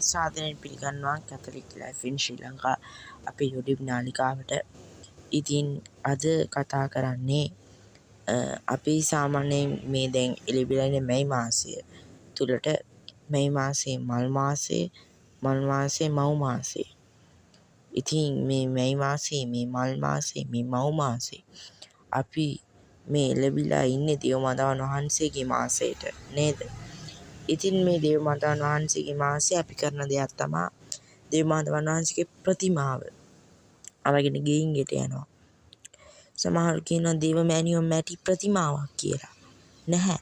සාදරයෙන් පිළිගන්නවා Catholic life ඉන් ශ්‍රී ලංකා අපේ YouTube නාලිකාවට. ඉතින් අද කතා කරන්නේ අපි සාමාන්‍යයෙන් මේ දැන් එළිබිලා ඉන්න මැයි මාසය තුලට මැයි මාසයේ මල් මාසයේ මව් මාසයේ. ඉතින් මේ මැයි මාසයේ මේ මල් මාසයේ මේ මව් මාසයේ අපි මේ එළිබිලා ඉන්නේ දේව මාතාවන් වහන්සේගේ මාසයට නේද? ඉතින් මේ දේව මාතාවන් වහන්සේගේ මාසයේ අපි කරන දෙයක් තමයි දේව මාතාවන් වහන්සේගේ ප්‍රතිමාව අරගෙන ගෙයින් ගෙට යනවා. සමහර කියනවා දේව මෑණියෝ මැටි ප්‍රතිමාවක් කියලා. නැහැ.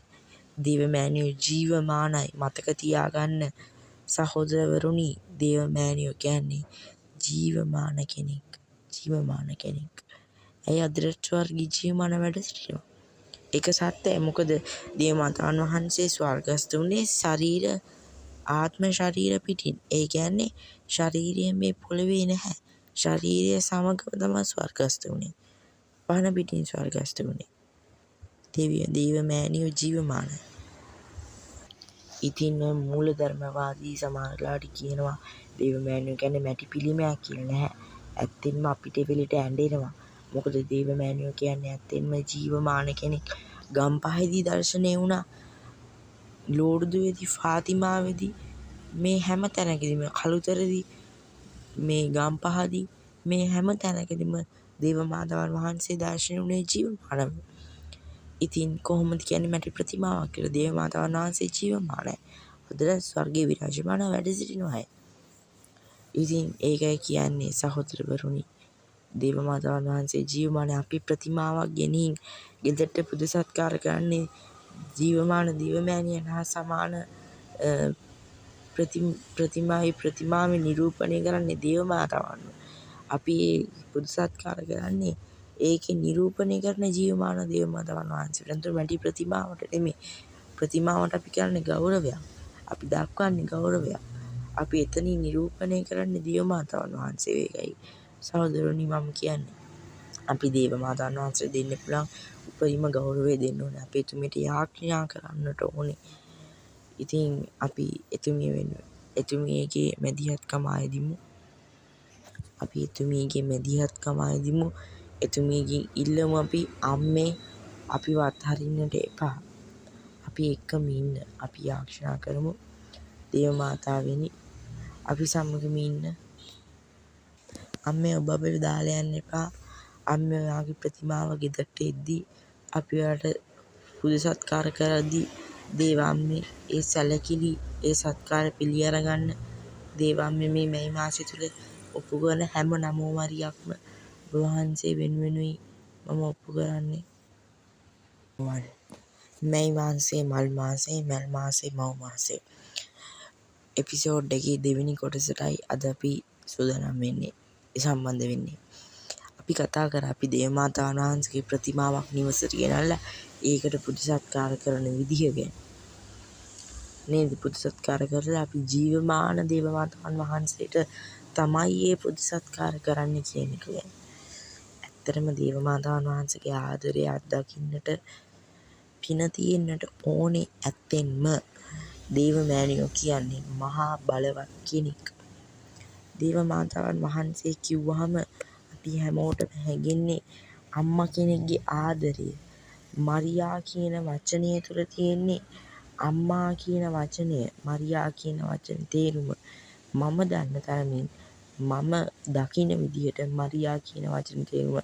දේව මෑණියෝ ජීවමානයි. මතක තියාගන්න සහෝදරවරුනි, දේව මෑණියෝ කියන්නේ ජීවමාන කෙනෙක්. ඇයි අදට ස්වර්ගී ජීවමාන වැඩ සිටිනවා? ඒක සත්‍යයි. මොකද දේව මාතාවන් වහන්සේ ස්වර්ගස්ථ වුණේ ආත්ම ශරීර පිටින්. ඒ කියන්නේ ශරීරය මේ පොළවේ නැහැ. ශරීරය සමගම තමයි ස්වර්ගස්ථ වුණේ. පහන පිටින් ස්වර්ගස්ථ වුණේ. දේව මෑණියෝ ජීවමානයි. ඉතින් මූලධර්මවාදී සමහරලාට කියනවා දේව මෑණියෝ කියන්නේ මැටි පිළිමයක් කියලා. නැහැ. ඇත්තෙන්ම අපිට වෙලට ඇඬෙනවා. මොකද දේව මෑණියෝ කියන්නේ ඇත්තෙන්ම ජීවමාන කෙනෙක්. ගම්පහේදී දර්ශනය වුණා. ලෝඩුදුවේදී, ෆාතිමාවේදී, මේ හැම තැනකදීම, කළුතරදී, මේ ගම්පහදී, මේ හැම තැනකදීම දේව මාතාවන් වහන්සේ දර්ශනය වුණේ ජීවමානව. ඉතින් කොහොමද කියන්නේ මැටි ප්‍රතිමාවක් කියලා? දේව මාතාවන් වහන්සේ ජීවමානයි. අදට ස්වර්ගයේ විරාජමාන වැඩ සිටිනවා. ඉතින් ඒකයි කියන්නේ සහෝදරවරුනි, දේව මාතාවන් වහන්සේ ජීවමාන. අපි ප්‍රතිමාවක් ගෙනින් ගෙදරට පුද සත්කාර කරන්නේ ජීවමාන දේව මෑණියන් හා සමාන ප්‍රතිමාවේ නිරූපණය කරන්නේ දේව මාතාවන්. අපි පුද සත්කාර කරන්නේ ඒකේ නිරූපණය කරන ජීවමාන දේව මාතාවන් වහන්සේට. අන්තර මැටි ප්‍රතිමාවට නෙමෙයි. ප්‍රතිමාවට අපි කරන්නේ ගෞරවයක්. අපි දක්වන්නේ ගෞරවයක්. අපි එතනින් නිරූපණය කරන්නේ දේව මාතාවන් වහන්සේ. ඒකයි සහෝදරනි මම කියන්නේ. අපි දේව මාතාවන් වහන්සේට දෙන්න පුළුවන් උපරිම ගෞරවය දෙන්න ඕනේ. අපි එතුමියට යාඥා කරන්නට ඕනේ. ඉතින් අපි එතුමියගේ මැදිහත්කම ආයෙදිමු. එතුමියගෙන් ඉල්ලමු අපි අම්මේ අපිව අත්හරින්නට එපා. අපි එක්කම ඉන්න. අපි යාඥා කරමු දේව මාතාවෙනි, අපි සමගම ඉන්න. අම්මේ ඔබ අපිව දාලා යන්න එපා. අම්මේ ඔයාගේ ප්‍රතිමාව ගෙදරට එද්දී අපි ඔයාලට පුද සත්කාර කරද්දී දේව අම්මේ ඒ සැලකිලි, ඒ සත්කාර පිළි අරගන්න. දේව අම්මේ මේ මැයි මාසය තුල ඔප්පු කරන හැම නමෝ මරියක්ම ඔබ වහන්සේ වෙනුවෙනුයි මම ඔප්පු කරන්නේ. මැයි මාසයේ මල් මාසයේ මව් මාසයේ එපිසෝඩ් එකේ දෙවෙනි කොටසටයි අද අපි සූදානම් වෙන්නේ. සම්බන්ධ වෙන්නේ. අපි කතා කරා අපි දේව මාතාවන් වහන්සේගේ ප්‍රතිමාවක් නිවසට ගෙනල්ලා ඒකට පුද සත්කාර කරන විදිහ ගැන. නේද? පුද සත්කාර කරලා අපි ජීවමාන දේව මාතාවන් වහන්සේට තමයි මේ පුද සත්කාර කරන්න කියන එක ගැන. ඇත්තටම දේව මාතාවන් වහන්සේගේ ආදරය අත්දකින්නට පින තියෙන්නට ඕනේ. ඇත්තෙන්ම දේව මෑණියෝ කියන්නේ මහා බලවත් කෙනෙක්. දේව මාතාවන් වහන්සේ කිව්වහම අපි හැමෝටම හැගෙන්නේ අම්මා කෙනෙක්ගේ ආදරය. මරියා කියන වචනය තුල තියෙන්නේ අම්මා කියන වචනය, මරියා කියන වචන තේරුම මම දන්න තරමින්, මම දකින විදිහට මරියා කියන වචන තේරුම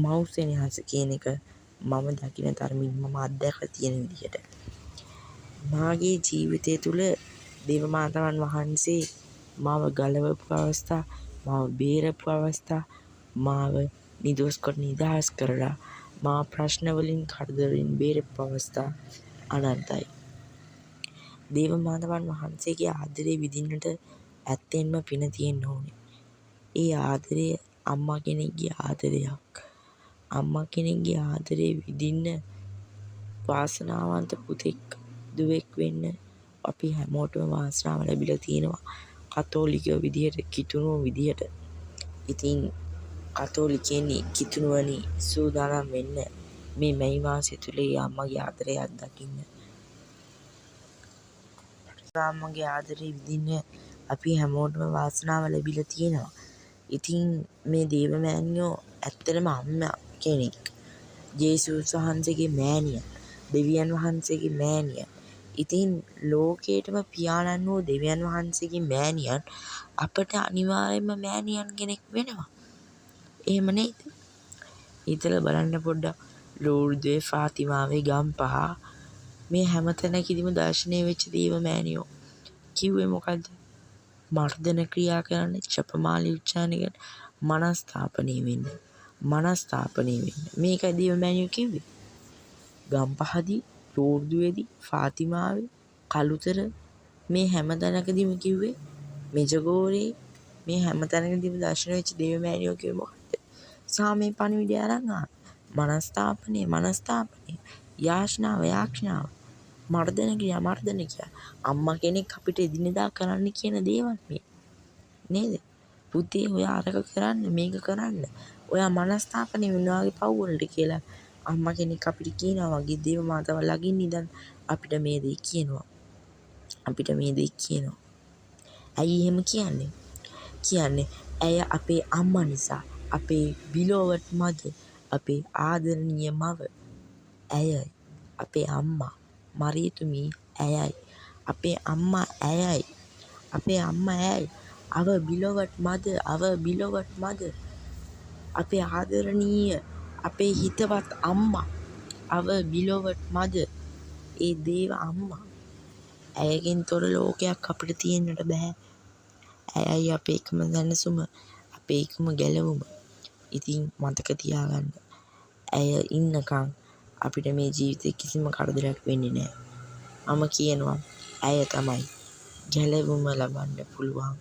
මව්සෙනෙහස කියන එක මම දකින තරමින්, මම අත්දැකලා තියෙන විදිහට මාගේ ජීවිතය තුළ දේව මාතාවන් වහන්සේ මාව ගලවපු අවස්ථා, මාව බේරපු අවස්ථා, මාව නිදහස් කරලා මා ප්‍රශ්න වලින්, කරදර වලින් බේරපු අවස්ථා අනන්තයි. දේව මාතාවන් වහන්සේගේ ආදරේ විඳින්නට ඇත්තෙන්ම පින තියෙන්න ඕනේ. ඒ ආදරය අම්මා කෙනෙක්ගේ ආදරයක්. අම්මා කෙනෙක්ගේ ආදරේ විඳින්න වාසනාවන්ත පුතෙක්, දුවෙක් වෙන්න අපි හැමෝටම වාසනාව ලැබිලා තියෙනවා. කතෝලිකයෝ විදිහට, කිතුණුවෝ විදිහට. ඉතින් කතෝලිකයනි, කිතුණුවනි, සූදානම් වෙන්න මේ මැයි මාසය තුල අම්මගේ ආදරය අත්දකින්න. අම්මගේ ආදරේ විඳින්න අපි හැමෝටම වාසනාව ලැබිලා තියෙනවා. ඉතින් මේ දේවමෑණියෝ ඇත්තටම අම්මා කෙනෙක්. ජේසුස් වහන්සේගේ මෑණිය, දෙවියන් වහන්සේගේ මෑණිය. ඉතින් ලෝකේටම පියාණන් වූ දෙවියන් වහන්සේගේ මෑණියන් අපට අනිවාර්යයෙන්ම මෑණියන් කෙනෙක් වෙනවා. එහෙම නේද? හිතලා බලන්න පොඩ්ඩක්. ලූර්දේ, ෆාතිමාවේ, ගම්පහ මේ හැම තැනකදීම දර්ශනය වෙච්ච දේවමෑණියෝ කිව්වේ මොකද්ද? මර්දන ක්‍රියා කරන්න, ජපමාලි උච්චාරණය කරන්න, මනස්ථාපනය වෙන්න. මේකයි දේවමෑණියෝ කිව්වේ. ගම්පහදී, ලූර්දුවේදී, ෆාතිමාවේ, කළුතර මේ හැම තැනකදීම කිව්වේ, මෙජගෝරේ මේ හැම තැනකදීම දර්ශනය වෙච්ච දේවමෑණියෝ කිව්වේ මොකද්ද? සාමේ පණිවිඩය අරන් ආ. මනස්ථාපනය, යාඥාව, මර්දන ක්‍රියා. අම්මා කෙනෙක් අපිට එදිනෙදා කරන්න කියන දේවල් මේ. නේද? පුතේ ඔයා අරක කරන්න, මේක කරන්න. ඔයා මනස්ථාපනය වෙනවා වගේ පව් වලට කියලා අම්මා කෙනෙක් අපිට කියනවා වගේ දේව මාතාව ළඟින් ඉඳන් අපිට මේ දේ කියනවා. ඇයි එහෙම කියන්නේ? ඇය අපේ අම්මා නිසා, අපේ beloved mother, අපේ ආදරණීය මව. ඇයයි අපේ අම්මා මරියතුමී ඇයයි. අපේ අම්මා ඇයයි. our beloved mother. අපේ ආදරණීය, අපේ හිතවත් අම්මා. our beloved mother. ඒ දේව අම්මා. ඇයගෙන් තොර ලෝකයක් අපිට තියෙන්නට බෑ. ඇයයි අපේ එකම දැනසුම, අපේ එකම ගැලවුම. ඉතින් මතක තියාගන්න. ඇය ඉන්නකම් අපිට මේ ජීවිතේ කිසිම කරදරයක් වෙන්නේ නෑ. මම කියනවා ඇය තමයි ගැලවුම ලබන්න පුළුවන්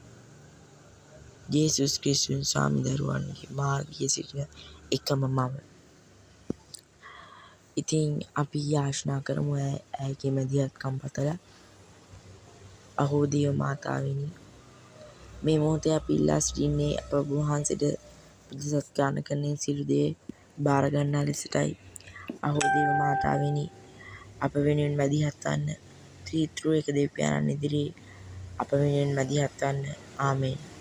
ජේසුස් ක්‍රිස්තුස් ස්වාමි දරුවන්ගේ මාර්ගයේ සිටින එකම මව. ඉතින් අපි යාඥා කරමු ඇයගේ මැදිහත්කම් පතලා. අහෝ දේව මාතාවෙනි, මේ මොහොතේ අපි ඉල්ලා සිටින්නේ අප වහන්සේට සත්කාර කරන සියලු දේ බාර ගන්නා ලෙසටයි. අහෝ දේව මාතාවෙනි, අප වෙනුවෙන් මැදිහත් වන්න. ත්‍රිත්‍රු එක දෙවියන් ඉදිරියේ අප වෙනුවෙන් මැදිහත් වන්න. ආමේන්.